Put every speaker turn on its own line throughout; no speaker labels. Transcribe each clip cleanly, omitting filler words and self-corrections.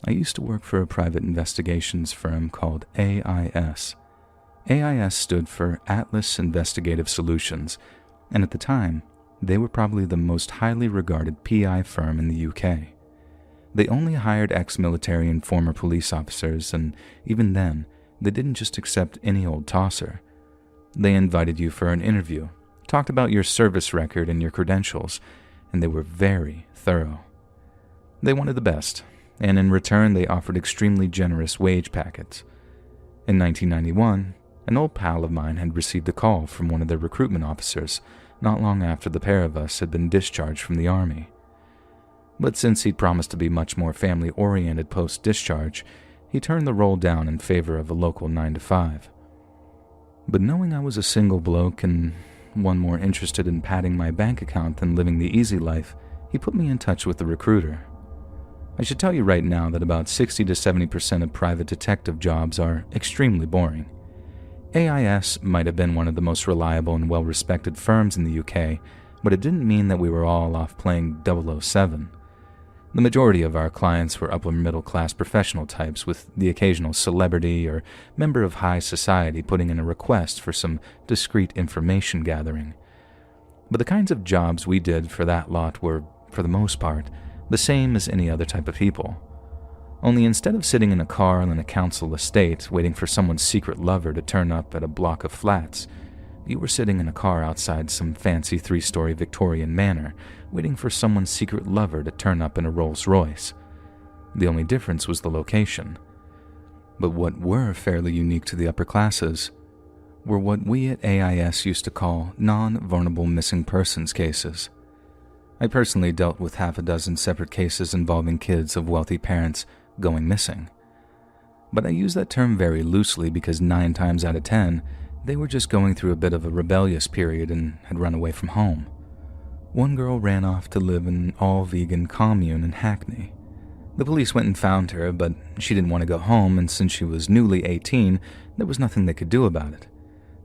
I used to work for a private investigations firm called AIS. AIS stood for Atlas Investigative Solutions, and at the time, they were probably the most highly regarded PI firm in the UK. They only hired ex-military and former police officers, and even then, they didn't just accept any old tosser. They invited you for an interview, talked about your service record and your credentials, and they were very thorough. They wanted the best, and in return they offered extremely generous wage packets. In 1991, an old pal of mine had received a call from one of their recruitment officers not long after the pair of us had been discharged from the Army. But since he'd promised to be much more family-oriented post-discharge, he turned the role down in favor of a local 9-to-5. But knowing I was a single bloke and one more interested in padding my bank account than living the easy life, he put me in touch with the recruiter. I should tell you right now that about 60 to 70% of private detective jobs are extremely boring. AIS might have been one of the most reliable and well-respected firms in the UK, but it didn't mean that we were all off playing 007. The majority of our clients were upper-middle-class professional types, with the occasional celebrity or member of high society putting in a request for some discreet information gathering. But the kinds of jobs we did for that lot were, for the most part, the same as any other type of people. Only instead of sitting in a car on a council estate waiting for someone's secret lover to turn up at a block of flats, you were sitting in a car outside some fancy 3-story Victorian manor, waiting for someone's secret lover to turn up in a Rolls-Royce. The only difference was the location. But what were fairly unique to the upper classes were what we at AIS used to call non-vulnerable missing persons cases. I personally dealt with half a dozen separate cases involving kids of wealthy parents going missing. But I use that term very loosely because 9 times out of 10, they were just going through a bit of a rebellious period and had run away from home. One girl ran off to live in an all-vegan commune in Hackney. The police went and found her, but she didn't want to go home, and since she was newly 18, there was nothing they could do about it.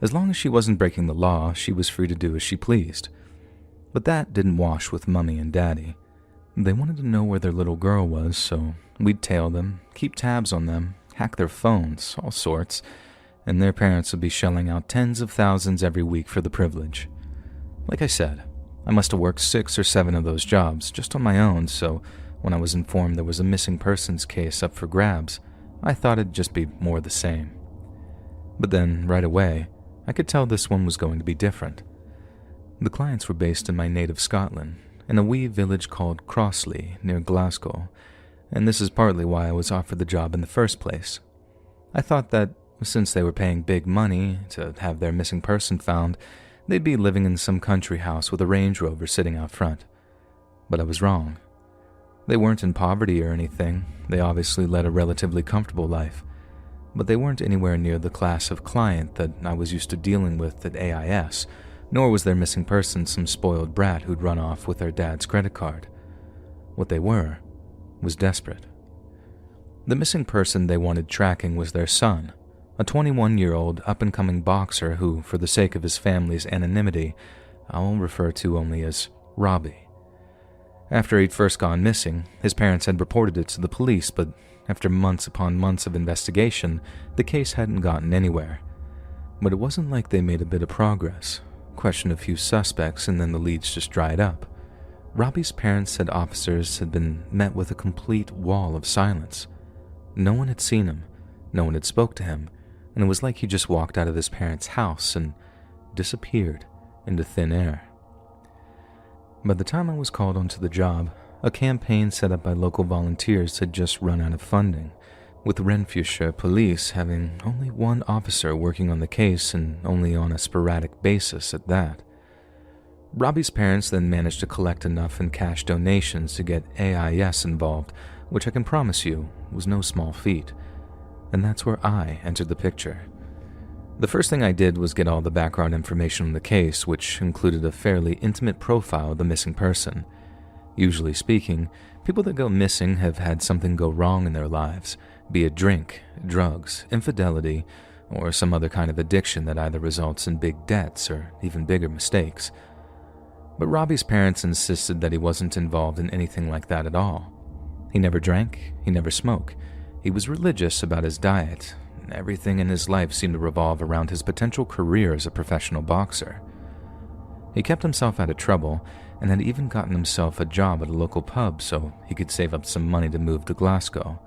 As long as she wasn't breaking the law, she was free to do as she pleased. But that didn't wash with Mummy and Daddy. They wanted to know where their little girl was, so we'd tail them, keep tabs on them, hack their phones, all sorts, and their parents would be shelling out tens of thousands every week for the privilege. Like I said, I must have worked 6 or 7 of those jobs just on my own, so when I was informed there was a missing persons case up for grabs, I thought it'd just be more the same. But then, right away, I could tell this one was going to be different. The clients were based in my native Scotland, in a wee village called Crossley, near Glasgow, and this is partly why I was offered the job in the first place. I thought that, since they were paying big money to have their missing person found, they'd be living in some country house with a Range Rover sitting out front. But I was wrong. They weren't in poverty or anything. They obviously led a relatively comfortable life. But they weren't anywhere near the class of client that I was used to dealing with at AIS, nor was their missing person some spoiled brat who'd run off with their dad's credit card. What they were was desperate. The missing person they wanted tracking was their son, a 21-year-old up-and-coming boxer who, for the sake of his family's anonymity, I'll refer to only as Robbie. After he'd first gone missing, his parents had reported it to the police, but after months upon months of investigation, the case hadn't gotten anywhere. But it wasn't like they made a bit of progress, questioned a few suspects, and then the leads just dried up. Robbie's parents said officers had been met with a complete wall of silence. No one had seen him, no one had spoke to him, and it was like he just walked out of his parents' house and disappeared into thin air. By the time I was called onto the job, a campaign set up by local volunteers had just run out of funding, with Renfrewshire Police having only one officer working on the case and only on a sporadic basis at that. Robbie's parents then managed to collect enough in cash donations to get AIS involved, which I can promise you was no small feat. And that's where I entered the picture. The first thing I did was get all the background information on the case, which included a fairly intimate profile of the missing person. Usually speaking, people that go missing have had something go wrong in their lives, be it drink, drugs, infidelity, or some other kind of addiction that either results in big debts or even bigger mistakes. But Robbie's parents insisted that he wasn't involved in anything like that at all. He never drank, he never smoked. He was religious about his diet. Everything in his life seemed to revolve around his potential career as a professional boxer. He kept himself out of trouble and had even gotten himself a job at a local pub so he could save up some money to move to Glasgow,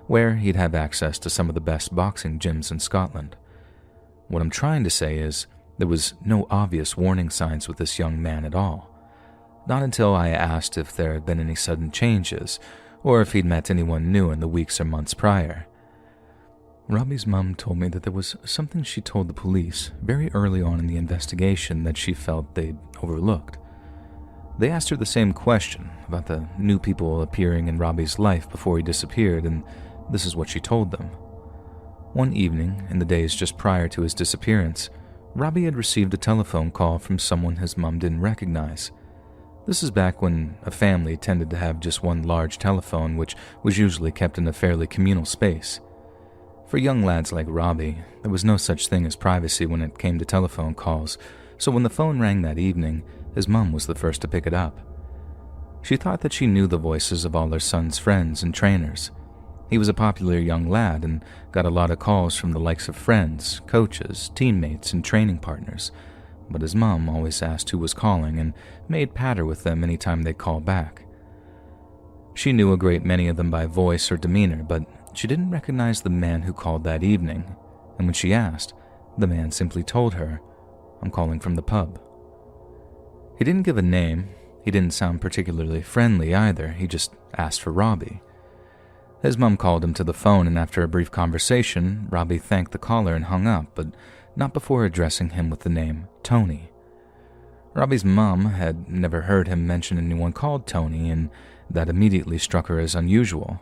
where he'd have access to some of the best boxing gyms in Scotland. What I'm trying to say is, there was no obvious warning signs with this young man at all. Not until I asked if there had been any sudden changes, or if he'd met anyone new in the weeks or months prior. Robbie's mom told me that there was something she told the police very early on in the investigation that she felt they'd overlooked. They asked her the same question about the new people appearing in Robbie's life before he disappeared, and this is what she told them. One evening, in the days just prior to his disappearance, Robbie had received a telephone call from someone his mom didn't recognize. This is back when a family tended to have just one large telephone, which was usually kept in a fairly communal space. For young lads like Robbie, there was no such thing as privacy when it came to telephone calls, so when the phone rang that evening, his mom was the first to pick it up. She thought that she knew the voices of all her son's friends and trainers. He was a popular young lad and got a lot of calls from the likes of friends, coaches, teammates, and training partners, but his mom always asked who was calling and made patter with them any time they called back. She knew a great many of them by voice or demeanor, but she didn't recognize the man who called that evening, and when she asked, the man simply told her, "I'm calling from the pub." He didn't give a name. He didn't sound particularly friendly either. He just asked for Robbie. His mom called him to the phone, and after a brief conversation, Robbie thanked the caller and hung up, but not before addressing him with the name Tony. Robbie's mom had never heard him mention anyone called Tony, and that immediately struck her as unusual.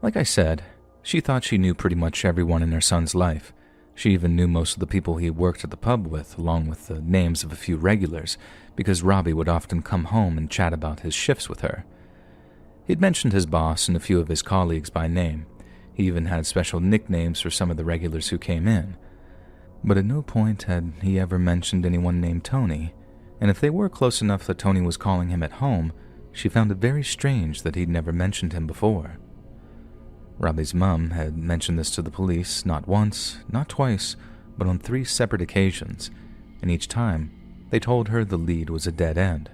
Like I said, she thought she knew pretty much everyone in her son's life. She even knew most of the people he worked at the pub with, along with the names of a few regulars, because Robbie would often come home and chat about his shifts with her. He'd mentioned his boss and a few of his colleagues by name. He even had special nicknames for some of the regulars who came in. But at no point had he ever mentioned anyone named Tony, and if they were close enough that Tony was calling him at home, she found it very strange that he'd never mentioned him before. Robbie's mum had mentioned this to the police not once, not twice, but on 3 separate occasions, and each time they told her the lead was a dead end.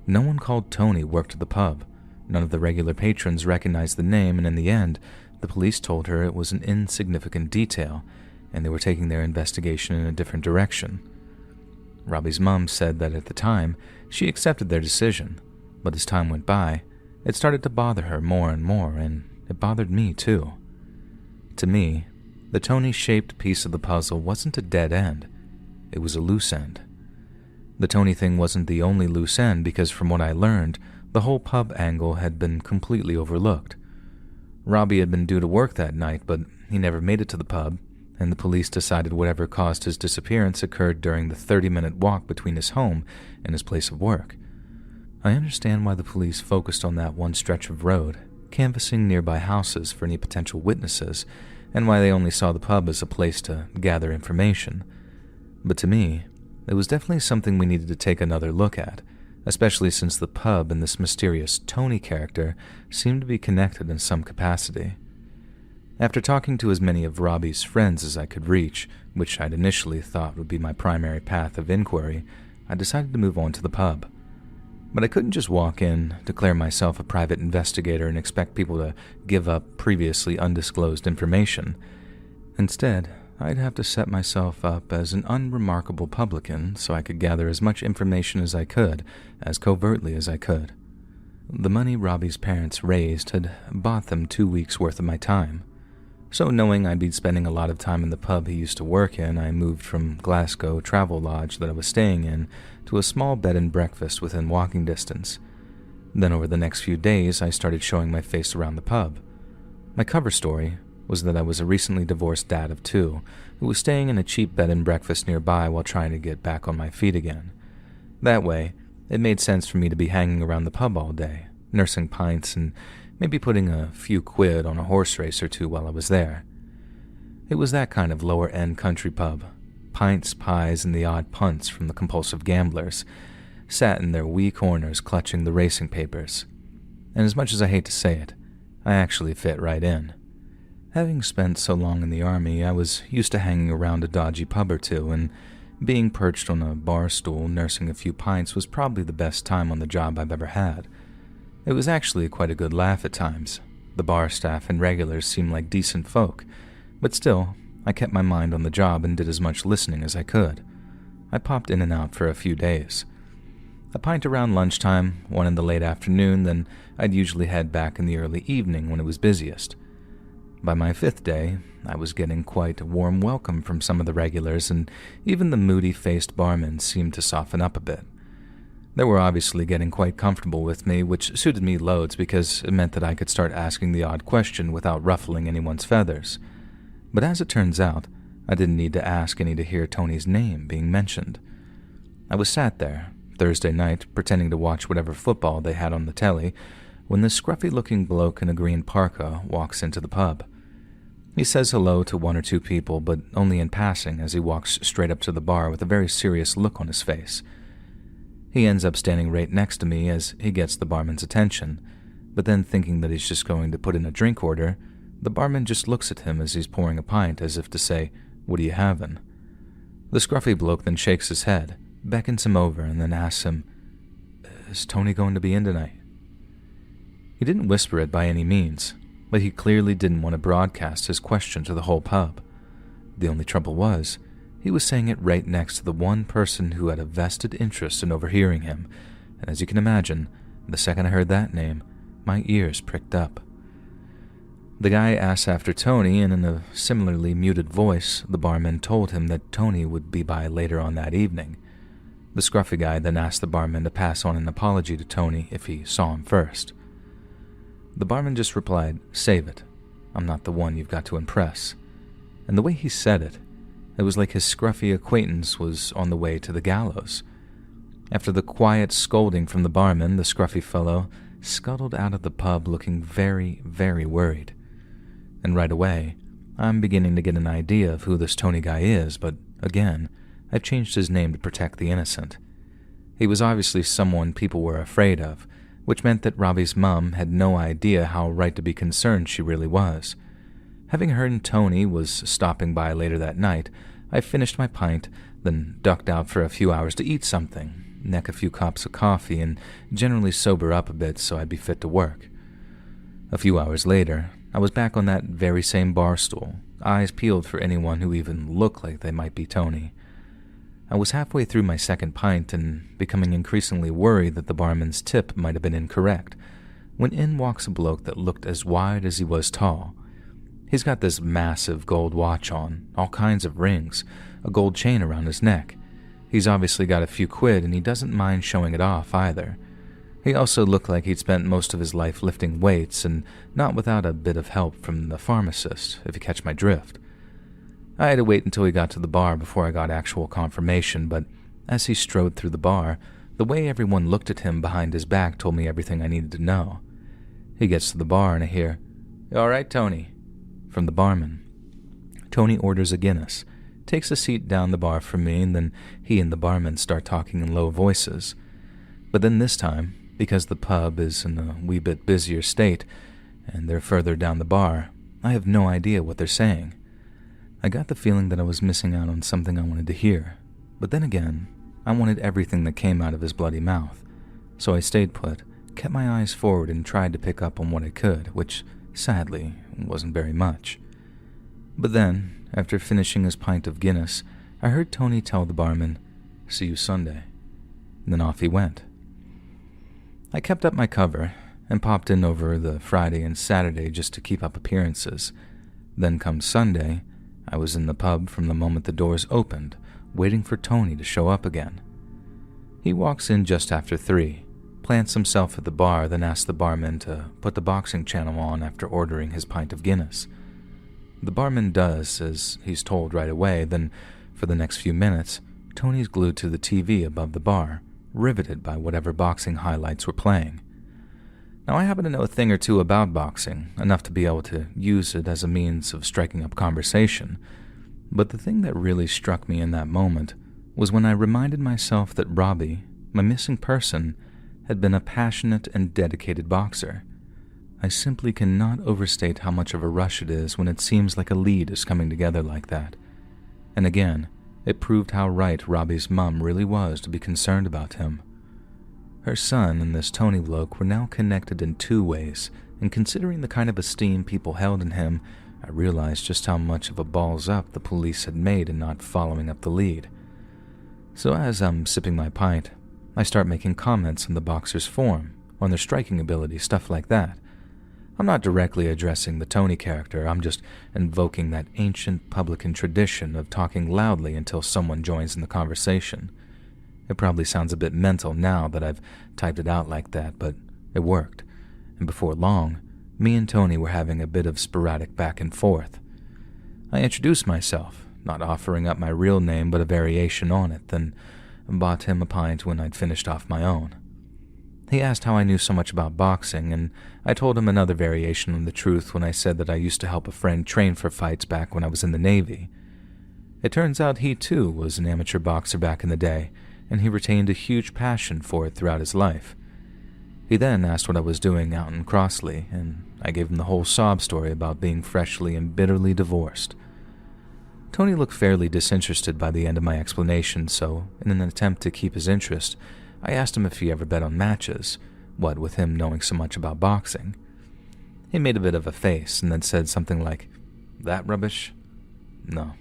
No one called Tony worked at the pub. None of the regular patrons recognized the name, and in the end, the police told her it was an insignificant detail, and they were taking their investigation in a different direction. Robbie's mum said that at the time, she accepted their decision, but as time went by, it started to bother her more and more, and it bothered me too. To me, the Tony-shaped piece of the puzzle wasn't a dead end, it was a loose end. The Tony thing wasn't the only loose end because from what I learned, the whole pub angle had been completely overlooked. Robbie had been due to work that night, but he never made it to the pub, and the police decided whatever caused his disappearance occurred during the 30-minute walk between his home and his place of work. I understand why the police focused on that one stretch of road, canvassing nearby houses for any potential witnesses, and why they only saw the pub as a place to gather information. But to me, it was definitely something we needed to take another look at, especially since the pub and this mysterious Tony character seemed to be connected in some capacity. After talking to as many of Robbie's friends as I could reach, which I'd initially thought would be my primary path of inquiry, I decided to move on to the pub. But I couldn't just walk in, declare myself a private investigator, and expect people to give up previously undisclosed information. Instead, I'd have to set myself up as an unremarkable publican so I could gather as much information as I could, as covertly as I could. The money Robbie's parents raised had bought them 2 weeks' worth of my time. So knowing I'd be spending a lot of time in the pub he used to work in, I moved from Glasgow travel lodge that I was staying in to a small bed and breakfast within walking distance. Then over the next few days, I started showing my face around the pub. My cover story was that I was a recently divorced dad of 2 who was staying in a cheap bed and breakfast nearby while trying to get back on my feet again. That way, it made sense for me to be hanging around the pub all day, nursing pints and maybe putting a few quid on a horse race or 2 while I was there. It was that kind of lower-end country pub. Pints, pies, and the odd punts from the compulsive gamblers sat in their wee corners clutching the racing papers. and as much as I hate to say it, I actually fit right in. Having spent so long in the army, I was used to hanging around a dodgy pub or two, and being perched on a bar stool nursing a few pints was probably the best time on the job I've ever had. It was actually quite a good laugh at times. The bar staff and regulars seemed like decent folk, but still, I kept my mind on the job and did as much listening as I could. I popped in and out for a few days. A pint around lunchtime, one in the late afternoon, then I'd usually head back in the early evening when it was busiest. By my 5th day, I was getting quite a warm welcome from some of the regulars, and even the moody-faced barmen seemed to soften up a bit. They were obviously getting quite comfortable with me, which suited me loads because it meant that I could start asking the odd question without ruffling anyone's feathers. But as it turns out, I didn't need to ask any to hear Tony's name being mentioned. I was sat there, Thursday night, pretending to watch whatever football they had on the telly, when this scruffy-looking bloke in a green parka walks into the pub. He says hello to one or two people, but only in passing as he walks straight up to the bar with a very serious look on his face. He ends up standing right next to me as he gets the barman's attention, but then thinking that he's just going to put in a drink order, the barman just looks at him as he's pouring a pint as if to say, "What are you having?" The scruffy bloke then shakes his head, beckons him over, and then asks him, "Is Tony going to be in tonight?" He didn't whisper it by any means, but he clearly didn't want to broadcast his question to the whole pub. The only trouble was, he was saying it right next to the one person who had a vested interest in overhearing him, and as you can imagine, the second I heard that name, my ears pricked up. The guy asked after Tony, and in a similarly muted voice, the barman told him that Tony would be by later on that evening. The scruffy guy then asked the barman to pass on an apology to Tony if he saw him first. The barman just replied, "Save it. I'm not the one you've got to impress." And the way he said it, it was like his scruffy acquaintance was on the way to the gallows. After the quiet scolding from the barman, the scruffy fellow scuttled out of the pub looking very, very worried. And right away, I'm beginning to get an idea of who this Tony guy is, but again, I've changed his name to protect the innocent. He was obviously someone people were afraid of, which meant that Robbie's mum had no idea how right to be concerned she really was. Having heard Tony was stopping by later that night, I finished my pint, then ducked out for a few hours to eat something, neck a few cups of coffee, and generally sober up a bit so I'd be fit to work. A few hours later, I was back on that very same bar stool, eyes peeled for anyone who even looked like they might be Tony. I was halfway through my second pint and becoming increasingly worried that the barman's tip might have been incorrect, when in walks a bloke that looked as wide as he was tall. He's got this massive gold watch on, all kinds of rings, a gold chain around his neck. He's obviously got a few quid and he doesn't mind showing it off either. He also looked like he'd spent most of his life lifting weights and not without a bit of help from the pharmacist, if you catch my drift. I had to wait until he got to the bar before I got actual confirmation, but as he strode through the bar, the way everyone looked at him behind his back told me everything I needed to know. He gets to the bar and I hear, "You all right, Tony?" from the barman. Tony orders a Guinness, takes a seat down the bar from me, and then he and the barman start talking in low voices. But then this time, because the pub is in a wee bit busier state, and they're further down the bar, I have no idea what they're saying. I got the feeling that I was missing out on something I wanted to hear, but then again, I wanted everything that came out of his bloody mouth, so I stayed put, kept my eyes forward and tried to pick up on what I could, which, sadly, wasn't very much. But then, after finishing his pint of Guinness, I heard Tony tell the barman, "See you Sunday." Then off he went. I kept up my cover and popped in over the Friday and Saturday just to keep up appearances. Then come Sunday, I was in the pub from the moment the doors opened, waiting for Tony to show up again. He walks in just after 3, plants himself at the bar, then asks the barman to put the boxing channel on after ordering his pint of Guinness. The barman does as he's told right away, then for the next few minutes, Tony's glued to the TV above the bar, riveted by whatever boxing highlights were playing. Now, I happen to know a thing or two about boxing, enough to be able to use it as a means of striking up conversation, but the thing that really struck me in that moment was when I reminded myself that Robbie, my missing person, had been a passionate and dedicated boxer. I simply cannot overstate how much of a rush it is when it seems like a lead is coming together like that. And again, it proved how right Robbie's mum really was to be concerned about him. Her son and this Tony bloke were now connected in two ways, and considering the kind of esteem people held in him, I realized just how much of a balls up the police had made in not following up the lead. So as I'm sipping my pint, I start making comments on the boxer's form, on their striking ability, stuff like that. I'm not directly addressing the Tony character, I'm just invoking that ancient publican tradition of talking loudly until someone joins in the conversation. It probably sounds a bit mental now that I've typed it out like that, but it worked. And before long, me and Tony were having a bit of sporadic back and forth. I introduced myself, not offering up my real name but a variation on it, then bought him a pint when I'd finished off my own. He asked how I knew so much about boxing, and I told him another variation on the truth when I said that I used to help a friend train for fights back when I was in the Navy. It turns out he too was an amateur boxer back in the day, and he retained a huge passion for it throughout his life. He then asked what I was doing out in Crossley, and I gave him the whole sob story about being freshly and bitterly divorced. Tony looked fairly disinterested by the end of my explanation, so in an attempt to keep his interest, I asked him if he ever bet on matches, what with him knowing so much about boxing. He made a bit of a face and then said something like, "That rubbish? No,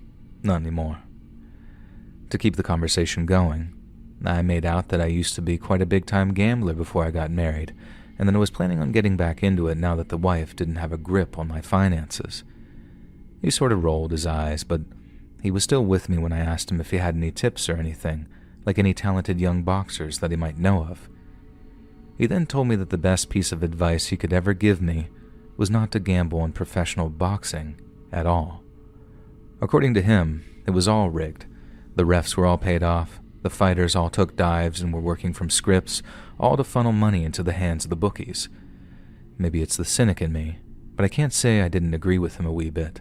not anymore." To keep the conversation going, I made out that I used to be quite a big-time gambler before I got married, and that I was planning on getting back into it now that the wife didn't have a grip on my finances. He sort of rolled his eyes, but he was still with me when I asked him if he had any tips or anything, like any talented young boxers that he might know of. He then told me that the best piece of advice he could ever give me was not to gamble on professional boxing at all. According to him, it was all rigged. The refs were all paid off, the fighters all took dives and were working from scripts, all to funnel money into the hands of the bookies. Maybe it's the cynic in me, but I can't say I didn't agree with him a wee bit.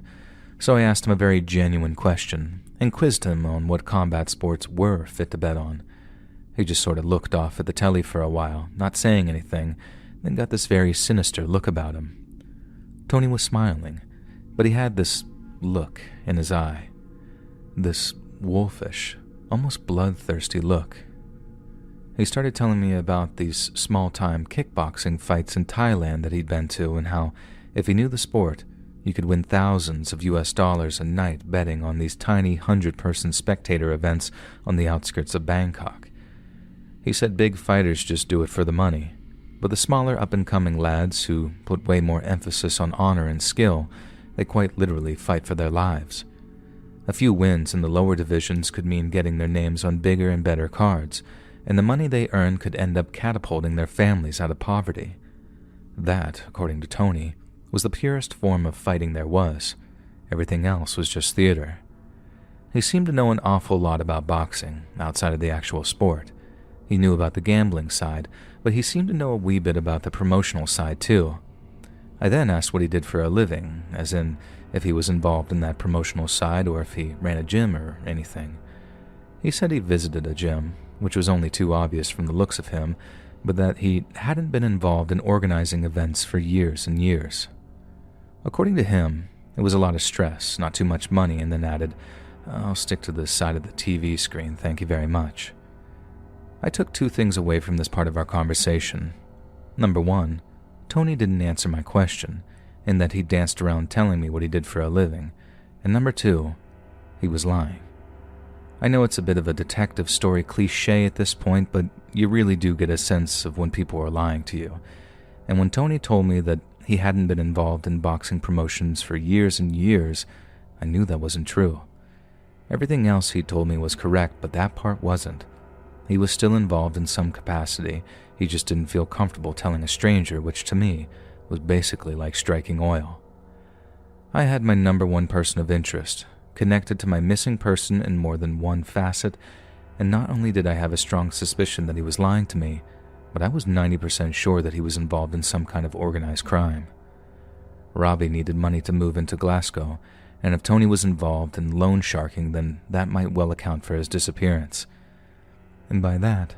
So I asked him a very genuine question and quizzed him on what combat sports were fit to bet on. He just sort of looked off at the telly for a while, not saying anything, then got this very sinister look about him. Tony was smiling, but he had this look in his eye, this wolfish, almost bloodthirsty look. He started telling me about these small-time kickboxing fights in Thailand that he'd been to and how, if he knew the sport, you could win thousands of US dollars a night betting on these tiny 100-person spectator events on the outskirts of Bangkok. He said big fighters just do it for the money, but the smaller up-and-coming lads who put way more emphasis on honor and skill, they quite literally fight for their lives. A few wins in the lower divisions could mean getting their names on bigger and better cards, and the money they earned could end up catapulting their families out of poverty. That, according to Tony, was the purest form of fighting there was. Everything else was just theater. He seemed to know an awful lot about boxing, outside of the actual sport. He knew about the gambling side, but he seemed to know a wee bit about the promotional side too. I then asked what he did for a living, as in if he was involved in that promotional side or if he ran a gym or anything. He said he visited a gym, which was only too obvious from the looks of him, but that he hadn't been involved in organizing events for years and years. According to him, it was a lot of stress, not too much money, and then added, "I'll stick to the side of the TV screen, thank you very much." I took two things away from this part of our conversation. Number one, Tony didn't answer my question, in that he danced around telling me what he did for a living, and number two, he was lying. I know it's a bit of a detective story cliche at this point, but you really do get a sense of when people are lying to you. And when Tony told me that he hadn't been involved in boxing promotions for years and years, I knew that wasn't true. Everything else he told me was correct, but that part wasn't. He was still involved in some capacity, he just didn't feel comfortable telling a stranger, which to me was basically like striking oil. I had my number one person of interest, connected to my missing person in more than one facet, and not only did I have a strong suspicion that he was lying to me, but I was 90% sure that he was involved in some kind of organized crime. Robbie needed money to move into Glasgow, and if Tony was involved in loan sharking, then that might well account for his disappearance. And by that,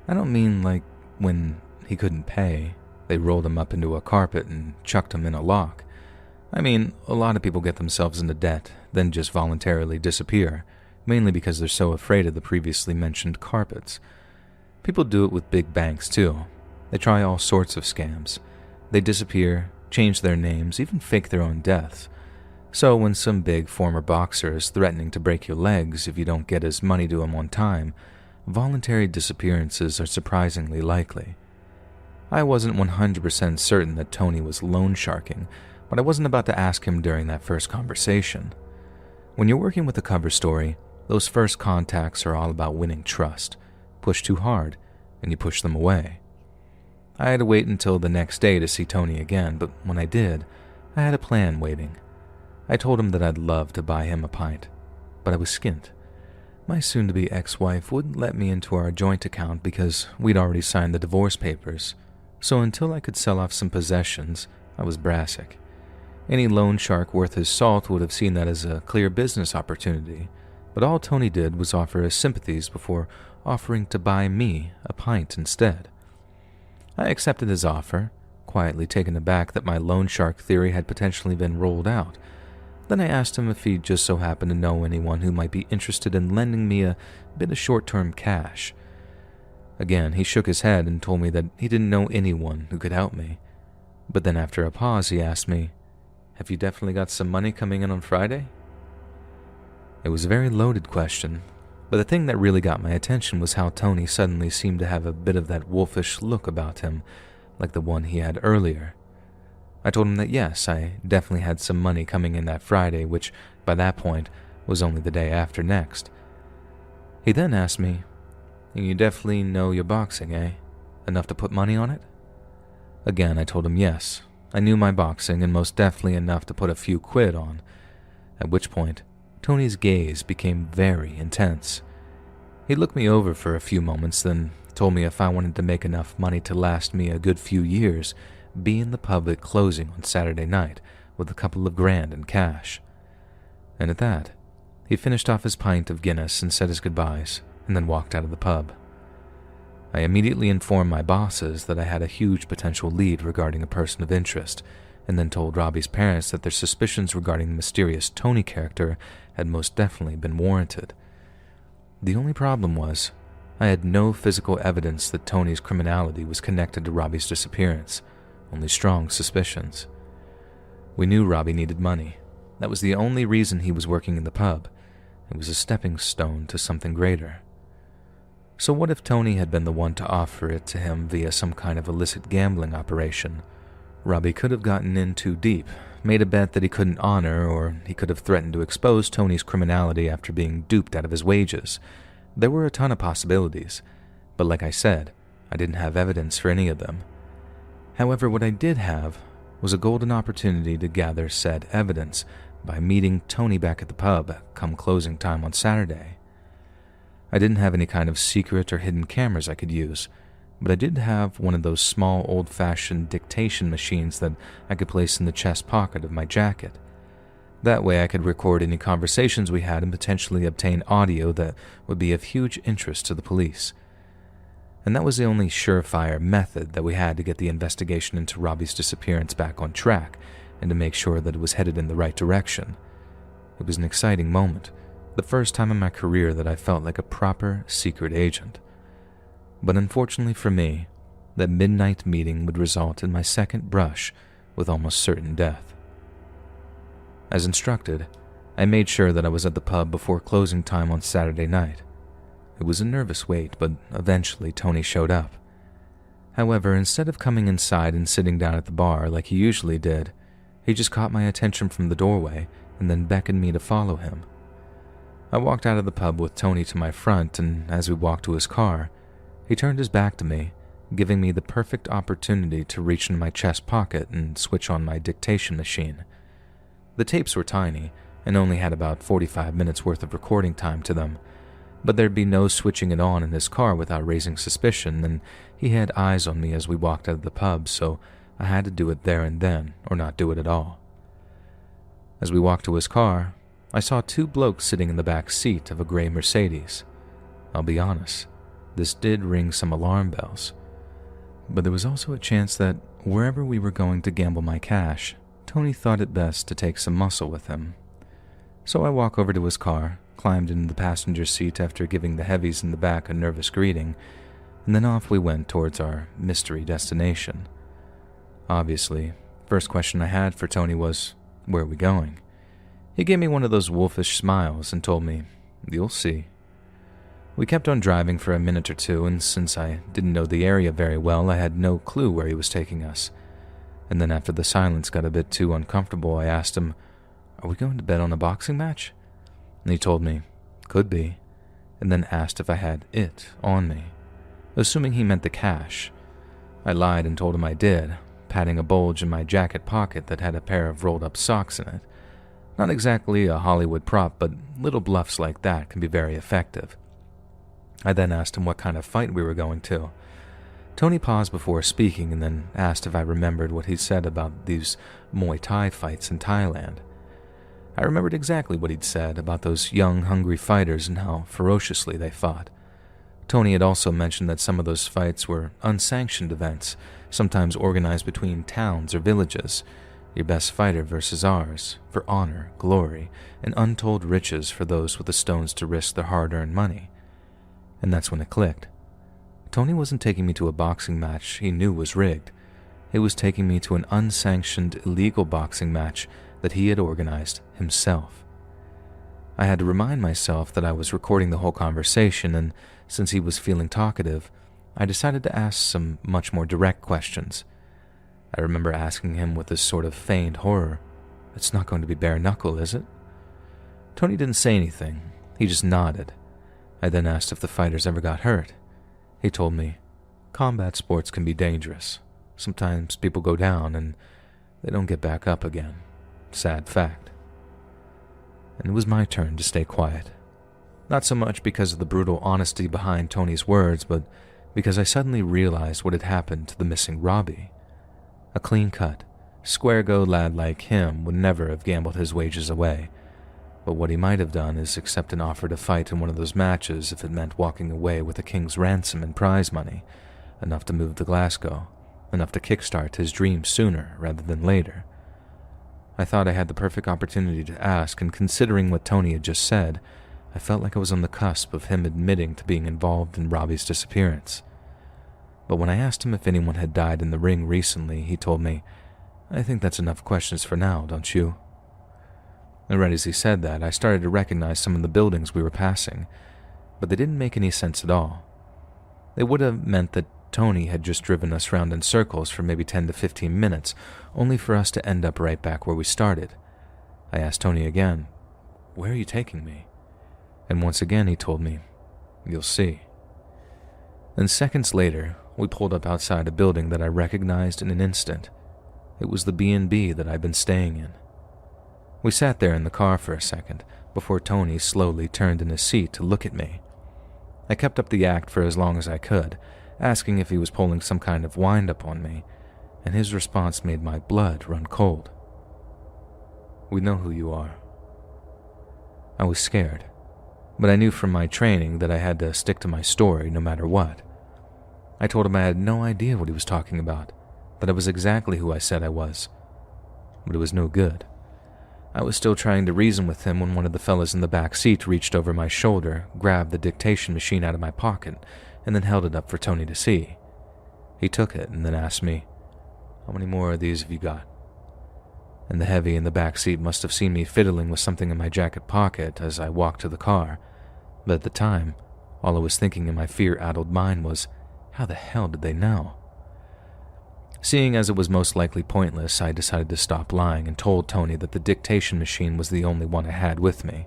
I don't mean like when he couldn't pay, they rolled him up into a carpet and chucked him in a lock. I mean, a lot of people get themselves into debt, then just voluntarily disappear, mainly because they're so afraid of the previously mentioned carpets. People do it with big banks too. They try all sorts of scams. They disappear, change their names, even fake their own deaths. So when some big former boxer is threatening to break your legs if you don't get his money to him on time, voluntary disappearances are surprisingly likely. I wasn't 100% certain that Tony was loan sharking, but I wasn't about to ask him during that first conversation. When you're working with a cover story, those first contacts are all about winning trust. Push too hard, and you push them away. I had to wait until the next day to see Tony again, but when I did, I had a plan waiting. I told him that I'd love to buy him a pint, but I was skint. My soon-to-be ex-wife wouldn't let me into our joint account because we'd already signed the divorce papers, so until I could sell off some possessions, I was brassic. Any loan shark worth his salt would have seen that as a clear business opportunity, but all Tony did was offer his sympathies before offering to buy me a pint instead. I accepted his offer, quietly taken aback that my loan shark theory had potentially been rolled out. Then I asked him if he just so happened to know anyone who might be interested in lending me a bit of short-term cash. Again, he shook his head and told me that he didn't know anyone who could help me. But then after a pause, he asked me, "Have you definitely got some money coming in on Friday?" It was a very loaded question, but the thing that really got my attention was how Tony suddenly seemed to have a bit of that wolfish look about him, like the one he had earlier. I told him that yes, I definitely had some money coming in that Friday, which, by that point, was only the day after next. He then asked me, "You definitely know your boxing, eh? Enough to put money on it?" Again, I told him yes, I knew my boxing and most definitely enough to put a few quid on, at which point, Tony's gaze became very intense. He looked me over for a few moments, then told me if I wanted to make enough money to last me a good few years, be in the pub at closing on Saturday night with a couple of grand in cash. And at that, he finished off his pint of Guinness and said his goodbyes, and then walked out of the pub. I immediately informed my bosses that I had a huge potential lead regarding a person of interest, and then told Robbie's parents that their suspicions regarding the mysterious Tony character had most definitely been warranted. The only problem was, I had no physical evidence that Tony's criminality was connected to Robbie's disappearance, only strong suspicions. We knew Robbie needed money. That was the only reason he was working in the pub. It was a stepping stone to something greater. So what if Tony had been the one to offer it to him via some kind of illicit gambling operation? Robbie could have gotten in too deep, made a bet that he couldn't honor, or he could have threatened to expose Tony's criminality after being duped out of his wages. There were a ton of possibilities, but like I said, I didn't have evidence for any of them. However, what I did have was a golden opportunity to gather said evidence by meeting Tony back at the pub come closing time on Saturday. I didn't have any kind of secret or hidden cameras I could use, but I did have one of those small old-fashioned dictation machines that I could place in the chest pocket of my jacket. That way I could record any conversations we had and potentially obtain audio that would be of huge interest to the police. And that was the only surefire method that we had to get the investigation into Robbie's disappearance back on track and to make sure that it was headed in the right direction. It was an exciting moment, the first time in my career that I felt like a proper secret agent. But unfortunately for me, that midnight meeting would result in my second brush with almost certain death. As instructed, I made sure that I was at the pub before closing time on Saturday night. It was a nervous wait, but eventually Tony showed up. However, instead of coming inside and sitting down at the bar like he usually did, he just caught my attention from the doorway and then beckoned me to follow him. I walked out of the pub with Tony to my front, and as we walked to his car, he turned his back to me, giving me the perfect opportunity to reach into my chest pocket and switch on my dictation machine. The tapes were tiny and only had about 45 minutes worth of recording time to them, but there'd be no switching it on in his car without raising suspicion, and he had eyes on me as we walked out of the pub, so I had to do it there and then or not do it at all. As we walked to his car, I saw two blokes sitting in the back seat of a gray Mercedes. I'll be honest, this did ring some alarm bells. But there was also a chance that wherever we were going to gamble my cash, Tony thought it best to take some muscle with him. So I walk over to his car, climbed into the passenger seat after giving the heavies in the back a nervous greeting, and then off we went towards our mystery destination. Obviously, first question I had for Tony was, "Where are we going?" He gave me one of those wolfish smiles and told me, "You'll see." We kept on driving for a minute or two, and since I didn't know the area very well, I had no clue where he was taking us. And then after the silence got a bit too uncomfortable, I asked him, "Are we going to bet on a boxing match?" And he told me, "Could be," and then asked if I had it on me, assuming he meant the cash. I lied and told him I did, patting a bulge in my jacket pocket that had a pair of rolled-up socks in it. Not exactly a Hollywood prop, but little bluffs like that can be very effective. I then asked him what kind of fight we were going to. Tony paused before speaking and then asked if I remembered what he'd said about these Muay Thai fights in Thailand. I remembered exactly what he'd said about those young, hungry fighters and how ferociously they fought. Tony had also mentioned that some of those fights were unsanctioned events, sometimes organized between towns or villages, your best fighter versus ours, for honor, glory, and untold riches for those with the stones to risk their hard-earned money. And that's when it clicked. Tony wasn't taking me to a boxing match he knew was rigged. He was taking me to an unsanctioned, illegal boxing match that he had organized himself. I had to remind myself that I was recording the whole conversation, and since he was feeling talkative, I decided to ask some much more direct questions. I remember asking him with this sort of feigned horror, "It's not going to be bare knuckle, is it?" Tony didn't say anything. He just nodded. I then asked if the fighters ever got hurt. He told me, "Combat sports can be dangerous. Sometimes people go down and they don't get back up again. Sad fact." And it was my turn to stay quiet. Not so much because of the brutal honesty behind Tony's words, but because I suddenly realized what had happened to the missing Robbie. A clean-cut, square-go lad like him would never have gambled his wages away. But what he might have done is accept an offer to fight in one of those matches if it meant walking away with a king's ransom and prize money, enough to move to Glasgow, enough to kickstart his dreams sooner rather than later. I thought I had the perfect opportunity to ask, and considering what Tony had just said, I felt like I was on the cusp of him admitting to being involved in Robbie's disappearance. But when I asked him if anyone had died in the ring recently, he told me, "I think that's enough questions for now, don't you?" And right as he said that, I started to recognize some of the buildings we were passing, but they didn't make any sense at all. They would have meant that Tony had just driven us round in circles for maybe 10 to 15 minutes, only for us to end up right back where we started. I asked Tony again, "Where are you taking me?" And once again he told me, "You'll see." Then seconds later, we pulled up outside a building that I recognized in an instant. It was the B&B that I'd been staying in. We sat there in the car for a second, before Tony slowly turned in his seat to look at me. I kept up the act for as long as I could, asking if he was pulling some kind of wind-up on me, and his response made my blood run cold. "We know who you are." I was scared, but I knew from my training that I had to stick to my story no matter what. I told him I had no idea what he was talking about, that I was exactly who I said I was. But it was no good. I was still trying to reason with him when one of the fellas in the back seat reached over my shoulder, grabbed the dictation machine out of my pocket, and then held it up for Tony to see. He took it and then asked me, "How many more of these have you got?" And the heavy in the back seat must have seen me fiddling with something in my jacket pocket as I walked to the car, but at the time, all I was thinking in my fear-addled mind was, how the hell did they know? Seeing as it was most likely pointless, I decided to stop lying and told Tony that the dictation machine was the only one I had with me.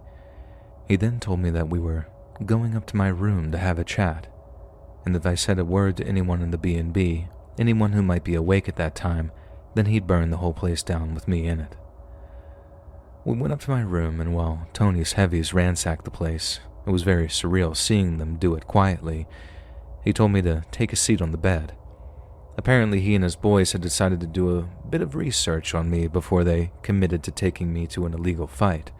He then told me that we were going up to my room to have a chat, and if I said a word to anyone in the B&B, anyone who might be awake at that time, then he'd burn the whole place down with me in it. We went up to my room, and while Tony's heavies ransacked the place, it was very surreal seeing them do it quietly. He told me to take a seat on the bed. Apparently he and his boys had decided to do a bit of research on me before they committed to taking me to an illegal fight,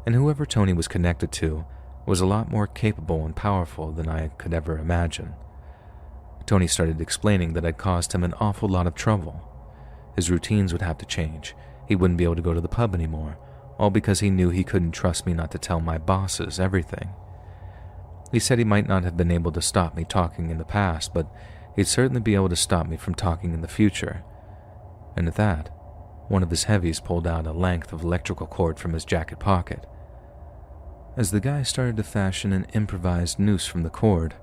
and whoever Tony was connected to was a lot more capable and powerful than I could ever imagine. Tony started explaining that I'd caused him an awful lot of trouble. His routines would have to change. He wouldn't be able to go to the pub anymore, all because he knew he couldn't trust me not to tell my bosses everything. He said he might not have been able to stop me talking in the past, but he'd certainly be able to stop me from talking in the future. And at that, one of his heavies pulled out a length of electrical cord from his jacket pocket. As the guy started to fashion an improvised noose from the cord,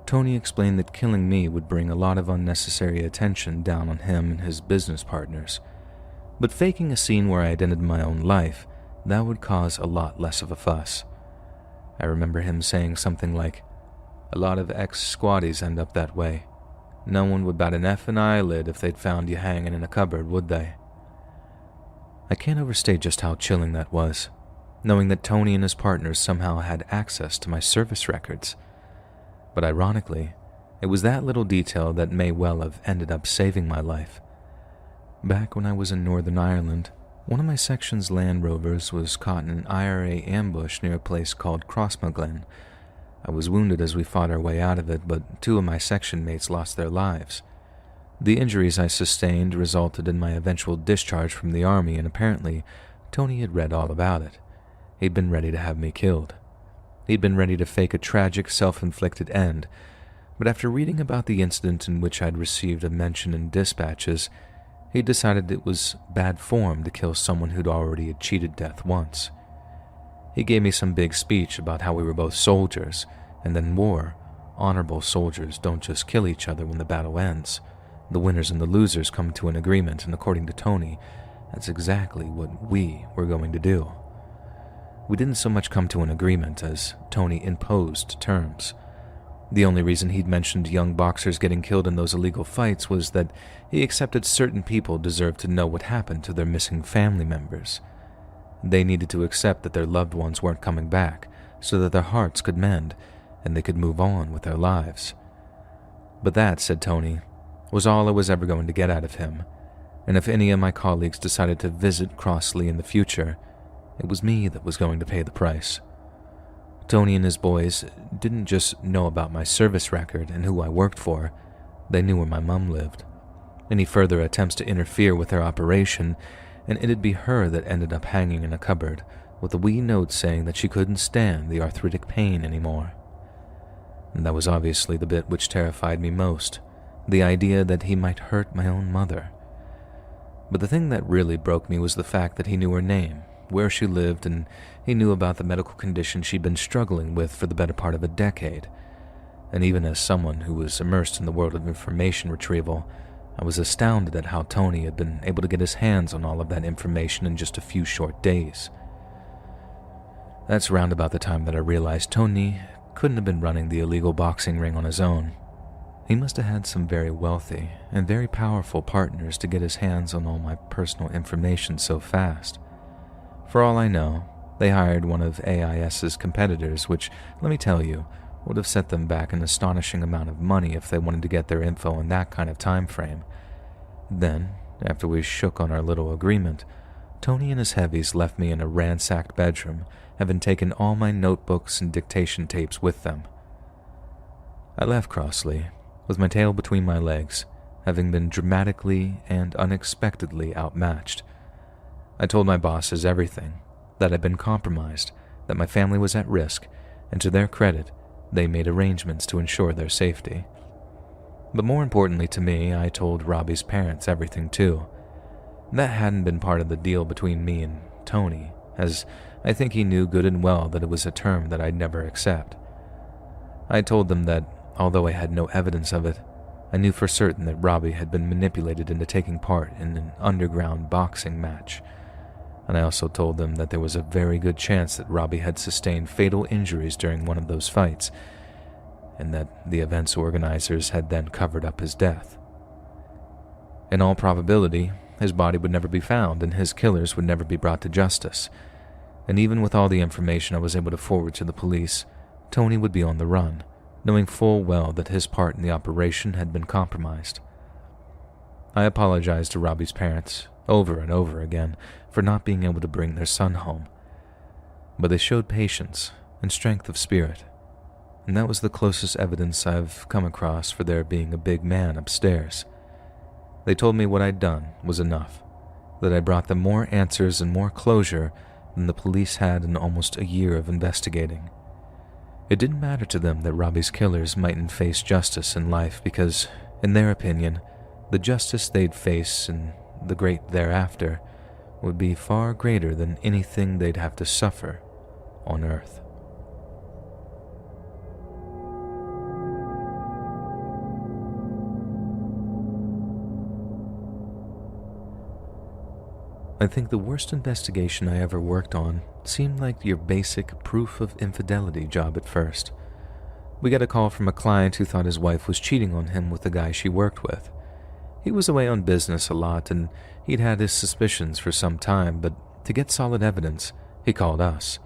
Tony explained that killing me would bring a lot of unnecessary attention down on him and his business partners, but faking a scene where I ended my own life, that would cause a lot less of a fuss. I remember him saying something like, "A lot of ex-squatties end up that way. No one would bat an effing eyelid if they'd found you hanging in a cupboard, would they?" I can't overstate just how chilling that was, knowing that Tony and his partners somehow had access to my service records. But ironically, it was that little detail that may well have ended up saving my life. Back when I was in Northern Ireland, one of my section's Land Rovers was caught in an IRA ambush near a place called Crossmaglen. I was wounded as we fought our way out of it, but 2 of my section mates lost their lives. The injuries I sustained resulted in my eventual discharge from the army, and apparently Tony had read all about it. He'd been ready to have me killed. He'd been ready to fake a tragic self-inflicted end, but after reading about the incident in which I'd received a mention in dispatches, he decided it was bad form to kill someone who'd already cheated death once. He gave me some big speech about how we were both soldiers, and in war, honorable soldiers don't just kill each other when the battle ends. The winners and the losers come to an agreement, and according to Tony, that's exactly what we were going to do. We didn't so much come to an agreement as Tony imposed terms. The only reason he'd mentioned young boxers getting killed in those illegal fights was that he accepted certain people deserved to know what happened to their missing family members. They needed to accept that their loved ones weren't coming back so that their hearts could mend and they could move on with their lives. But that, said Tony, was all I was ever going to get out of him, and if any of my colleagues decided to visit Crossley in the future, it was me that was going to pay the price. Tony and his boys didn't just know about my service record and who I worked for, they knew where my mum lived. Any further attempts to interfere with their operation, and it'd be her that ended up hanging in a cupboard, with a wee note saying that she couldn't stand the arthritic pain anymore. And that was obviously the bit which terrified me most, the idea that he might hurt my own mother. But the thing that really broke me was the fact that he knew her name, where she lived, and he knew about the medical condition she'd been struggling with for the better part of a decade. And even as someone who was immersed in the world of information retrieval, I was astounded at how Tony had been able to get his hands on all of that information in just a few short days. That's round about the time that I realized Tony couldn't have been running the illegal boxing ring on his own. He must have had some very wealthy and very powerful partners to get his hands on all my personal information so fast. For all I know, they hired one of AIS's competitors, which, let me tell you, would have set them back an astonishing amount of money if they wanted to get their info in that kind of time frame. Then, after we shook on our little agreement, Tony and his heavies left me in a ransacked bedroom, having taken all my notebooks and dictation tapes with them. I left Crossley, with my tail between my legs, having been dramatically and unexpectedly outmatched. I told my bosses everything, that I'd been compromised, that my family was at risk, and to their credit, they made arrangements to ensure their safety. But more importantly to me, I told Robbie's parents everything too. That hadn't been part of the deal between me and Tony, as I think he knew good and well that it was a term that I'd never accept. I told them that, although I had no evidence of it, I knew for certain that Robbie had been manipulated into taking part in an underground boxing match, and I also told them that there was a very good chance that Robbie had sustained fatal injuries during one of those fights, and that the event's organizers had then covered up his death. In all probability, his body would never be found and his killers would never be brought to justice, and even with all the information I was able to forward to the police, Tony would be on the run, knowing full well that his part in the operation had been compromised. I apologized to Robbie's parents, over and over again, for not being able to bring their son home, but they showed patience and strength of spirit. and that was the closest evidence I've come across for there being a big man upstairs. They told me what I'd done was enough, that I brought them more answers and more closure than the police had in almost a year of investigating. It didn't matter to them that Robbie's killers mightn't face justice in life because, in their opinion, the justice they'd face in the great thereafter would be far greater than anything they'd have to suffer on Earth. I think the worst investigation I ever worked on seemed like your basic proof of infidelity job at first. We got a call from a client who thought his wife was cheating on him with the guy she worked with. He was away on business a lot and he'd had his suspicions for some time, but to get solid evidence, he called us.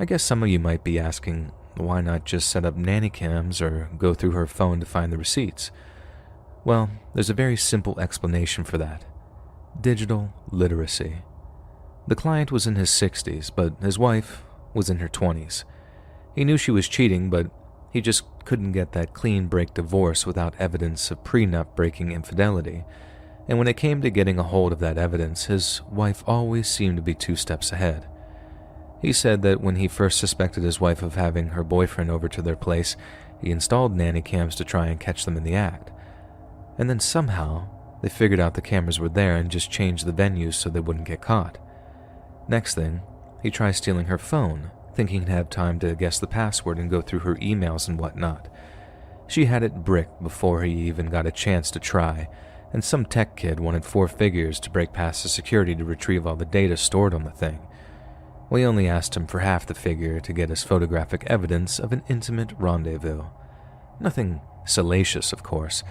I guess some of you might be asking, why not just set up nanny cams or go through her phone to find the receipts? Well, there's a very simple explanation for that. Digital literacy. The client was in his 60s, but his wife was in her 20s. He knew she was cheating, but he just couldn't get that clean break divorce without evidence of prenup breaking infidelity. And when it came to getting a hold of that evidence, his wife always seemed to be 2 steps ahead. He said that when he first suspected his wife of having her boyfriend over to their place, he installed nanny cams to try and catch them in the act. And then somehow, they figured out the cameras were there and just changed the venues so they wouldn't get caught. Next thing, he tried stealing her phone, thinking he'd have time to guess the password and go through her emails and whatnot. She had it bricked before he even got a chance to try, and some tech kid wanted 4 figures to break past the security to retrieve all the data stored on the thing. We only asked him for half the figure to get us photographic evidence of an intimate rendezvous. Nothing salacious, of course,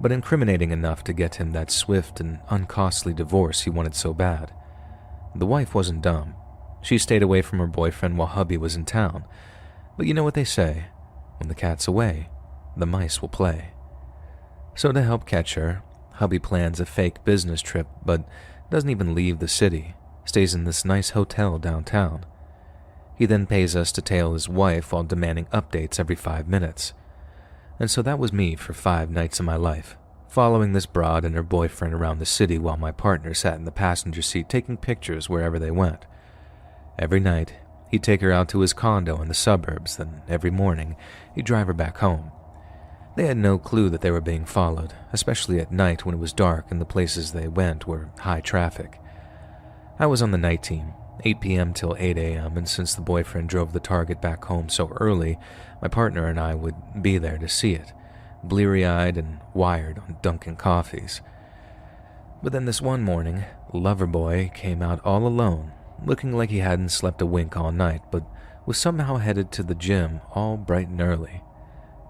but incriminating enough to get him that swift and uncostly divorce he wanted so bad. The wife wasn't dumb. She stayed away from her boyfriend while hubby was in town. But you know what they say, when the cat's away, the mice will play. So to help catch her, hubby plans a fake business trip but doesn't even leave the city, stays in this nice hotel downtown. He then pays us to tail his wife while demanding updates every 5 minutes. And so that was me for 5 nights of my life, following this broad and her boyfriend around the city while my partner sat in the passenger seat taking pictures wherever they went. Every night, he'd take her out to his condo in the suburbs, then every morning, he'd drive her back home. They had no clue that they were being followed, especially at night when it was dark and the places they went were high traffic. I was on the night team, 8 p.m. till 8 a.m., and since the boyfriend drove the target back home so early, my partner and I would be there to see it, bleary-eyed and wired on Dunkin' coffees. But then this one morning, Loverboy came out all alone, looking like he hadn't slept a wink all night, but was somehow headed to the gym all bright and early.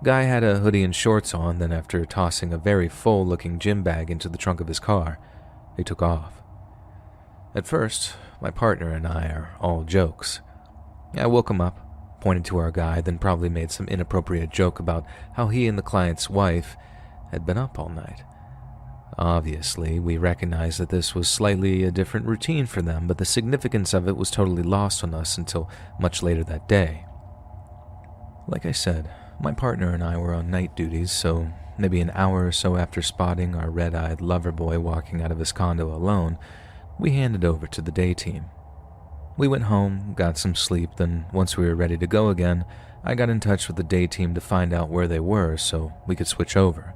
Guy had a hoodie and shorts on, then after tossing a very full-looking gym bag into the trunk of his car, he took off. At first, my partner and I are all jokes. I woke him up, pointed to our guy, then probably made some inappropriate joke about how he and the client's wife had been up all night. Obviously, we recognized that this was slightly a different routine for them, but the significance of it was totally lost on us until much later that day. Like I said, my partner and I were on night duties, so maybe an hour or so after spotting our red-eyed lover boy walking out of his condo alone, we handed over to the day team. We went home, got some sleep, then once we were ready to go again, I got in touch with the day team to find out where they were so we could switch over.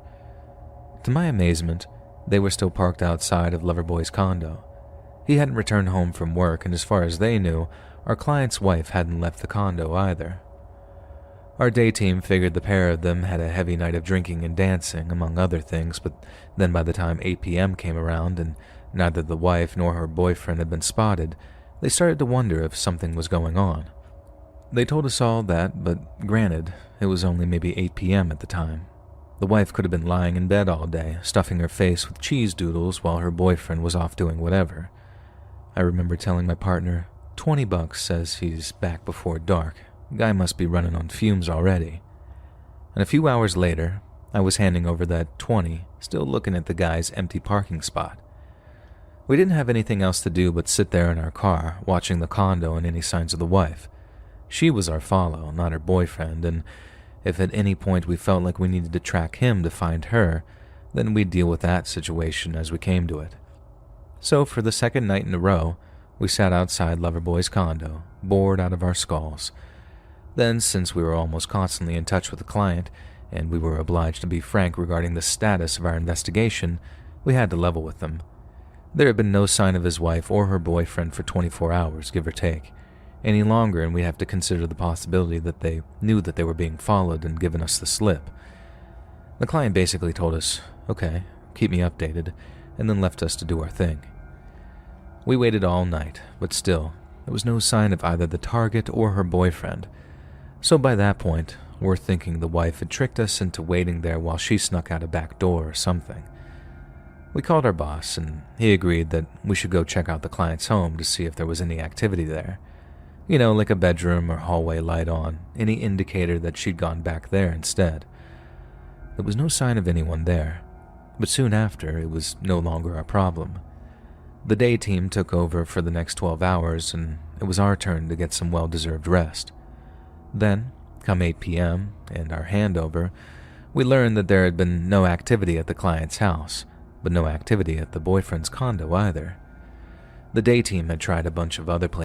To my amazement, they were still parked outside of Loverboy's condo. He hadn't returned home from work, and as far as they knew, our client's wife hadn't left the condo either. Our day team figured the pair of them had a heavy night of drinking and dancing, among other things, but then by the time 8 p.m. came around and neither the wife nor her boyfriend had been spotted, they started to wonder if something was going on. They told us all that, but granted, it was only maybe 8 p.m. at the time. The wife could have been lying in bed all day, stuffing her face with cheese doodles while her boyfriend was off doing whatever. I remember telling my partner, $20 says he's back before dark. Guy must be running on fumes already. And a few hours later, I was handing over that 20, still looking at the guy's empty parking spot. We didn't have anything else to do but sit there in our car, watching the condo and any signs of the wife. She was our follow, not her boyfriend, and
If at any point we felt like we needed to track him to find her, then we'd deal with that situation as we came to it. So for the second night in a row, we sat outside Loverboy's condo, bored out of our skulls. Then, since we were almost constantly in touch with the client, and we were obliged to be frank regarding the status of our investigation, we had to level with them. There had been no sign of his wife or her boyfriend for 24 hours, give or take, any longer, and we have to consider the possibility that they knew that they were being followed and given us the slip. The client basically told us, "Okay, keep me updated," and then left us to do our thing. We waited all night, but still, there was no sign of either the target or her boyfriend. So by that point, we're thinking the wife had tricked us into waiting there while she snuck out a back door or something. We called our boss, and he agreed that we should go check out the client's home to see if there was any activity there. You know, like a bedroom or hallway light on, any indicator that she'd gone back there instead. There was no sign of anyone there, but soon after, it was no longer our problem. The day team took over for the next 12 hours, and it was our turn to get some well-deserved rest. Then, come 8 p.m. and our handover, we learned that there had been no activity at the client's house, but no activity at the boyfriend's condo either. The day team had tried a bunch of other places